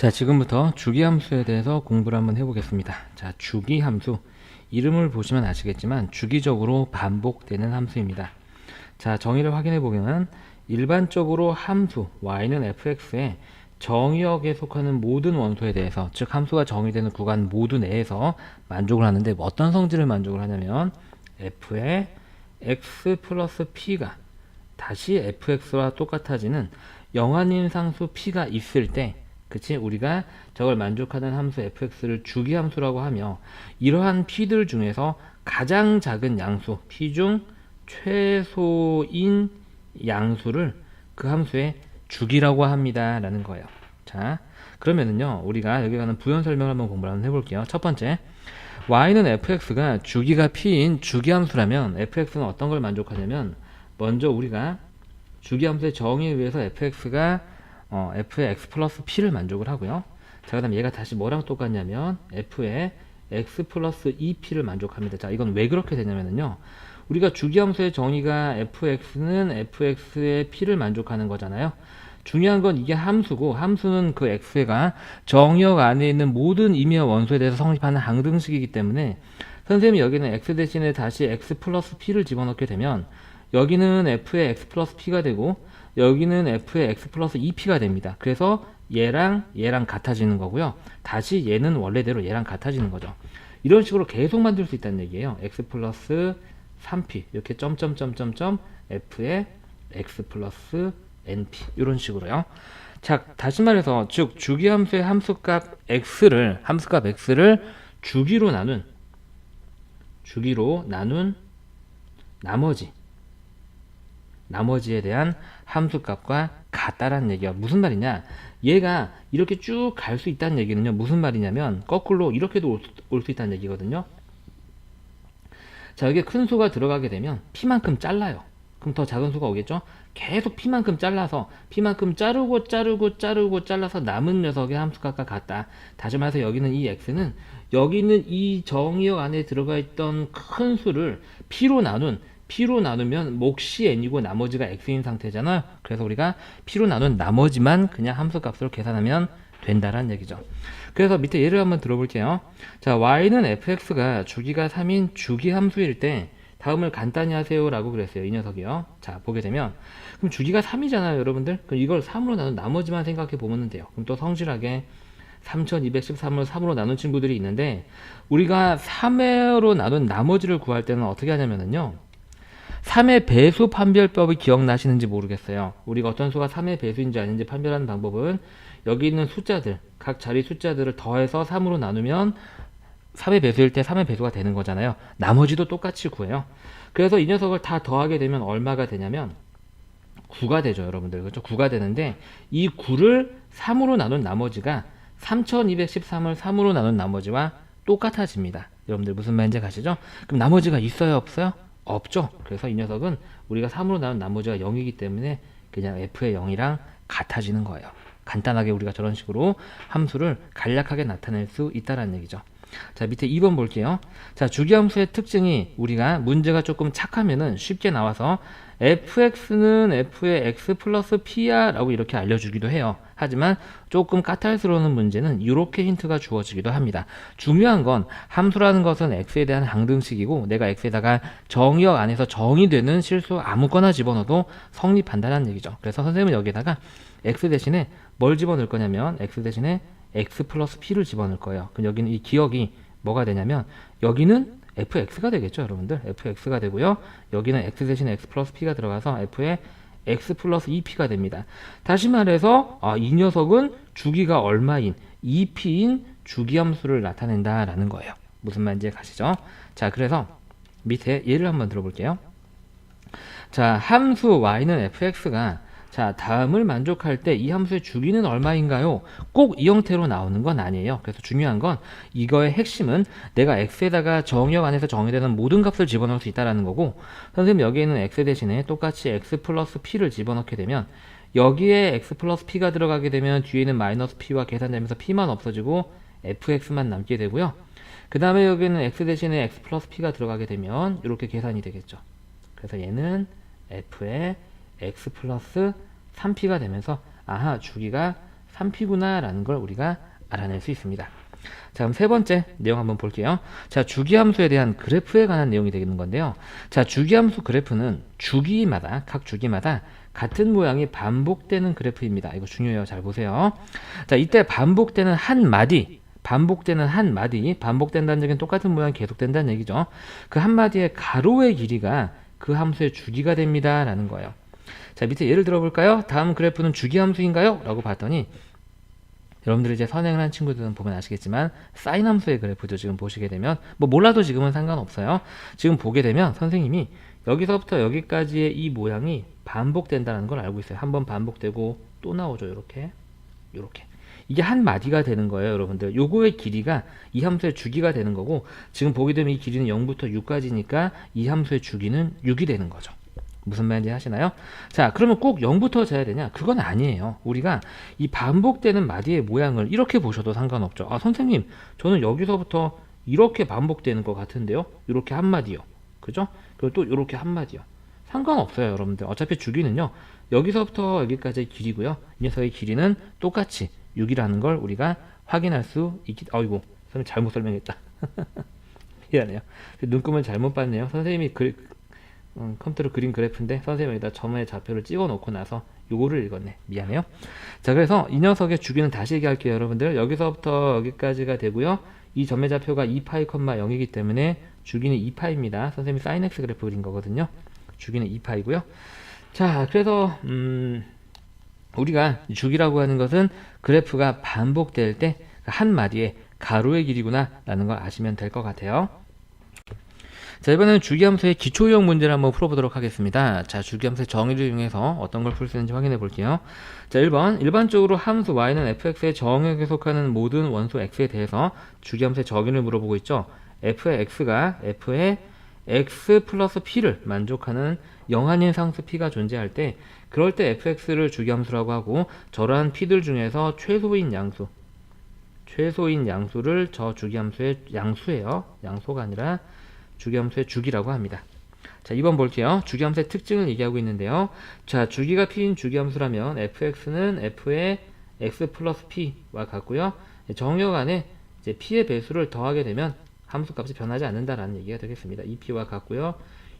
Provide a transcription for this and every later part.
자, 지금부터 주기함수에 대해서 공부를 한번 해보겠습니다. 자, 주기함수. 이름을 보시면 아시겠지만 주기적으로 반복되는 함수입니다. 자, 정의를 확인해 보면 일반적으로 함수 y는 fx의 정의역에 속하는 모든 원소에 대해서, 즉 함수가 정의되는 구간 모두 내에서 만족을 하는데, 어떤 성질을 만족을 하냐면 f의 x 플러스 p가 다시 fx와 똑같아지는 영한인 상수 p가 있을 때, 그치? 우리가 저걸 만족하는 함수 fx를 주기함수라고 하며, 이러한 p들 중에서 가장 작은 양수 p 중 최소인 양수를 그 함수의 주기라고 합니다 라는 거예요. 자, 그러면은요, 우리가 여기 가는 부연 설명을 한번 공부를 한번 해볼게요. 첫 번째, y는 fx가 주기가 p인 주기함수라면 fx는 어떤 걸 만족하냐면, 먼저 우리가 주기함수의 정의에 의해서 fx가 f의 x 플러스 p를 만족을 하고요. 자, 그 다음 얘가 다시 뭐랑 똑같냐면 f의 x 플러스 2p를 만족합니다. 자, 이건 왜 그렇게 되냐면요, 우리가 주기함수의 정의가 fx는 fx의 p를 만족하는 거잖아요. 중요한 건 이게 함수고, 함수는 그 x가 정의역 안에 있는 모든 임의와 원소에 대해서 성립하는 항등식이기 때문에, 선생님이 여기는 x 대신에 다시 x 플러스 p를 집어넣게 되면 여기는 f의 x 플러스 p가 되고 여기는 f의 x 플러스 2p가 됩니다. 그래서 얘랑 같아지는 거고요. 다시 얘는 원래대로 얘랑 같아지는 거죠. 이런 식으로 계속 만들 수 있다는 얘기예요. x 플러스 3p 이렇게 점점점점점 f의 x 플러스 np 이런 식으로요. 자, 다시 말해서 즉 주기함수의 함수값 x를 주기로 나눈 나머지에 대한 함수값과 같다라는 얘기야. 무슨 말이냐? 얘가 이렇게 쭉 갈 수 있다는 얘기는요, 무슨 말이냐면 거꾸로 이렇게도 올 수 있다는 얘기거든요. 자, 여기에 큰 수가 들어가게 되면 p만큼 잘라요. 그럼 더 작은 수가 오겠죠? 계속 p만큼 잘라서 p만큼 잘라서 남은 녀석의 함수값과 같다. 다시 말해서 여기는 이 x는 여기는 이 정의역 안에 들어가 있던 큰 수를 p로 나누면 몫이 n이고 나머지가 x인 상태잖아요. 그래서 우리가 p로 나눈 나머지만 그냥 함수값으로 계산하면 된다라는 얘기죠. 그래서 밑에 예를 한번 들어볼게요. 자, y는 fx가 주기가 3인 주기함수일 때 다음을 간단히 하세요 라고 그랬어요. 이 녀석이요. 자, 보게 되면 그럼 주기가 3이잖아요 여러분들. 그럼 이걸 3으로 나눈 나머지만 생각해 보면 돼요. 그럼 또 성실하게 3213을 3으로 나눈 친구들이 있는데, 우리가 3으로 나눈 나머지를 구할 때는 어떻게 하냐면요, 3의 배수 판별법이 기억나시는지 모르겠어요. 우리가 어떤 수가 3의 배수인지 아닌지 판별하는 방법은 여기 있는 숫자들, 각 자리 숫자들을 더해서 3으로 나누면 3의 배수일 때 3의 배수가 되는 거잖아요. 나머지도 똑같이 구해요. 그래서 이 녀석을 다 더하게 되면 얼마가 되냐면 9가 되죠 여러분들. 그렇죠? 9가 되는데 이 9를 3으로 나눈 나머지가 3213을 3으로 나눈 나머지와 똑같아집니다. 여러분들 무슨 말인지 가시죠? 그럼 나머지가 있어요 없어요? 없죠. 그래서 이 녀석은 우리가 3으로 나눈 나머지가 0이기 때문에 그냥 f의 0이랑 같아지는 거예요. 간단하게 우리가 저런 식으로 함수를 간략하게 나타낼 수 있다는 얘기죠. 자, 밑에 2번 볼게요. 자, 주기함수의 특징이 우리가 문제가 조금 착하면은 쉽게 나와서 fx는 f의 x 플러스 p야 라고 이렇게 알려주기도 해요. 하지만 조금 까탈스러운 문제는 이렇게 힌트가 주어지기도 합니다. 중요한 건 함수라는 것은 x에 대한 항등식이고, 내가 x에다가 정의역 안에서 정의되는 실수 아무거나 집어넣어도 성립한다는 얘기죠. 그래서 선생님은 여기에다가 x 대신에 뭘 집어넣을 거냐면 x 대신에 x 플러스 p를 집어넣을 거예요. 그럼 여기는 이 기억이 뭐가 되냐면 여기는 fx가 되겠죠 여러분들. fx가 되고요, 여기는 x 대신에 x 플러스 p가 들어가서 f의 x 플러스 2p가 됩니다. 다시 말해서 이 녀석은 주기가 얼마인 2p인 주기함수를 나타낸다 라는 거예요. 무슨 말인지 가시죠? 자, 그래서 밑에 예를 한번 들어볼게요. 자, 함수 y는 fx가 자, 다음을 만족할 때 이 함수의 주기는 얼마인가요? 꼭 이 형태로 나오는 건 아니에요. 그래서 중요한 건 이거의 핵심은 내가 x에다가 정의역 안에서 정의되는 모든 값을 집어넣을 수 있다는 거고, 선생님 여기에 있는 x 대신에 똑같이 x 플러스 p를 집어넣게 되면 여기에 x 플러스 p가 들어가게 되면 뒤에는 마이너스 p와 계산되면서 p만 없어지고 fx만 남게 되고요. 그 다음에 여기는 x 대신에 x 플러스 p가 들어가게 되면 이렇게 계산이 되겠죠. 그래서 얘는 f의 x 플러스 3p가 되면서 아하, 주기가 3P구나 라는 걸 우리가 알아낼 수 있습니다. 자, 그럼 세 번째 내용 한번 볼게요. 자, 주기함수에 대한 그래프에 관한 내용이 되는 건데요. 자, 주기함수 그래프는 주기마다, 각 주기마다 같은 모양이 반복되는 그래프입니다. 이거 중요해요. 잘 보세요. 자, 이때 반복되는 한 마디, 반복된다는 얘기는 똑같은 모양이 계속된다는 얘기죠. 그 한 마디의 가로의 길이가 그 함수의 주기가 됩니다. 라는 거예요. 자, 밑에 예를 들어볼까요? 다음 그래프는 주기함수인가요? 라고 봤더니 여러분들이 이제 선행을 한 친구들은 보면 아시겠지만 사인 함수의 그래프도 지금 보시게 되면 뭐 몰라도 지금은 상관없어요. 지금 보게 되면 선생님이 여기서부터 여기까지의 이 모양이 반복된다는 걸 알고 있어요. 한번 반복되고 또 나오죠. 이렇게 이게 한 마디가 되는 거예요. 여러분들 요거의 길이가 이 함수의 주기가 되는 거고, 지금 보게 되면 이 길이는 0부터 6까지니까 이 함수의 주기는 6이 되는 거죠. 무슨 말인지 하시나요? 자, 그러면 꼭 0부터 재야 되냐? 그건 아니에요. 우리가 이 반복되는 마디의 모양을 이렇게 보셔도 상관없죠. 아, 선생님, 저는 여기서부터 이렇게 반복되는 것 같은데요? 이렇게 한 마디요. 그죠? 그리고 또 이렇게 한 마디요. 상관없어요, 여러분들. 어차피 주기는요, 여기서부터 여기까지의 길이고요. 이 녀석의 길이는 똑같이 6이라는 걸 우리가 확인할 수 있기, 아이고, 선생님 잘못 설명했다. 미안해요. 눈금을 잘못 봤네요. 선생님이 컴퓨터로 그린 그래프인데 선생님이 여기다 점의 좌표를 찍어 놓고 나서 요거를 읽었네. 미안해요. 자, 그래서 이 녀석의 주기는 다시 얘기할게요. 여러분들 여기서부터 여기까지가 되고요. 이 점의 좌표가 2파이, 0이기 때문에 주기는 2파입니다. 선생님이 사인 x 그래프 그린 거거든요. 주기는 2파이고요. 자, 그래서 우리가 주기라고 하는 것은 그래프가 반복될 때 한 마디의 가로의 길이구나 라는 걸 아시면 될 것 같아요. 자, 이번에는 주기함수의 기초 유형 문제를 한번 풀어보도록 하겠습니다. 자, 주기함수의 정의를 이용해서 어떤 걸 풀 수 있는지 확인해 볼게요. 자, 1번 일반적으로 함수 y는 fx의 정역에 속하는 모든 원소 x에 대해서 주기함수의 정의를 물어보고 있죠. f의 x가 f의 x 플러스 p를 만족하는 영한인 상수 p가 존재할 때, 그럴 때 fx를 주기함수라고 하고, 저러한 p들 중에서 최소인 양수를 저 주기함수의 양수예요. 양소가 아니라 주기함수의 주기라고 합니다. 자, 2번 볼게요. 주기함수의 특징을 얘기하고 있는데요. 자, 주기가 p인 주기함수라면 fx는 f의 x 플러스 p와 같고요. 정역 안에 이제 p의 배수를 더하게 되면 함수값이 변하지 않는다라는 얘기가 되겠습니다. 2p와 같고요.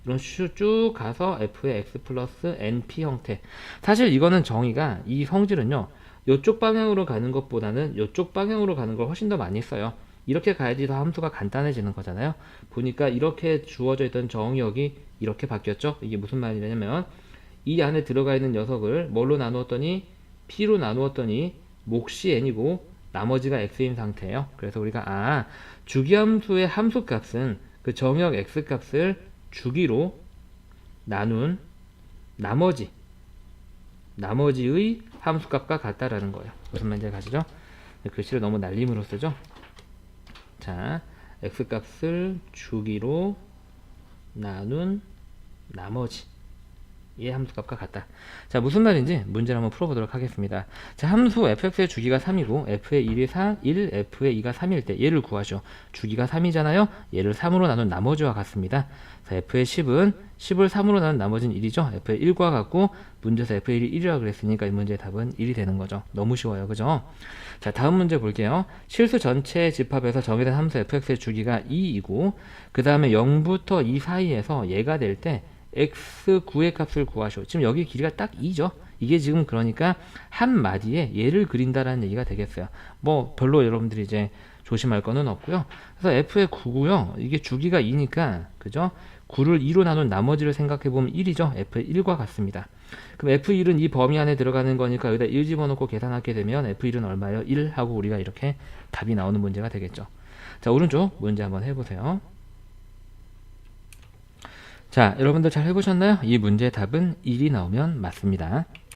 이런 슈 쭉 가서 f의 x 플러스 np 형태. 사실 이거는 정의가, 이 성질은요, 이쪽 방향으로 가는 것보다는 이쪽 방향으로 가는 걸 훨씬 더 많이 써요. 이렇게 가야지 더 함수가 간단해지는 거잖아요. 보니까 이렇게 주어져 있던 정의역이 이렇게 바뀌었죠. 이게 무슨 말이냐면 이 안에 들어가 있는 녀석을 뭘로 나누었더니 p로 나누었더니 몫이 n이고 나머지가 x인 상태예요. 그래서 우리가 주기함수의 함수값은 그 정역 x값을 주기로 나눈 나머지의 함수값과 같다라는 거예요. 무슨 말인지 가시죠? 글씨를 너무 날림으로 쓰죠. 자, x값을 주기로 나눈 나머지 이 함수값과 같다. 자, 무슨 말인지 문제를 한번 풀어보도록 하겠습니다. 자, 함수 fx의 주기가 3이고 f의 1이 1, f의 2가 3일 때 얘를 구하죠. 주기가 3이잖아요. 얘를 3으로 나눈 나머지와 같습니다. 자, f의 10을 3으로 나눈 나머지는 1이죠. f의 1과 같고 문제에서 f의 1이 1이라고 그랬으니까 이 문제의 답은 1이 되는 거죠. 너무 쉬워요. 그죠? 자, 다음 문제 볼게요. 실수 전체 집합에서 정의된 함수 fx의 주기가 2이고 그 다음에 0부터 2 사이에서 얘가 될 때 x9의 값을 구하시오. 지금 여기 길이가 딱 2죠. 이게 지금 그러니까 한 마디에 얘를 그린다라는 얘기가 되겠어요. 뭐 별로 여러분들이 이제 조심할 거는 없고요. 그래서 f의 9고요. 이게 주기가 2니까 그죠? 9를 2로 나눈 나머지를 생각해 보면 1이죠. f의 1과 같습니다. 그럼 f1은 이 범위 안에 들어가는 거니까 여기다 1 집어넣고 계산하게 되면 f1은 얼마예요? 1 하고 우리가 이렇게 답이 나오는 문제가 되겠죠. 자, 오른쪽 문제 한번 해보세요. 자, 여러분들 잘 해보셨나요? 이 문제의 답은 1이 나오면 맞습니다.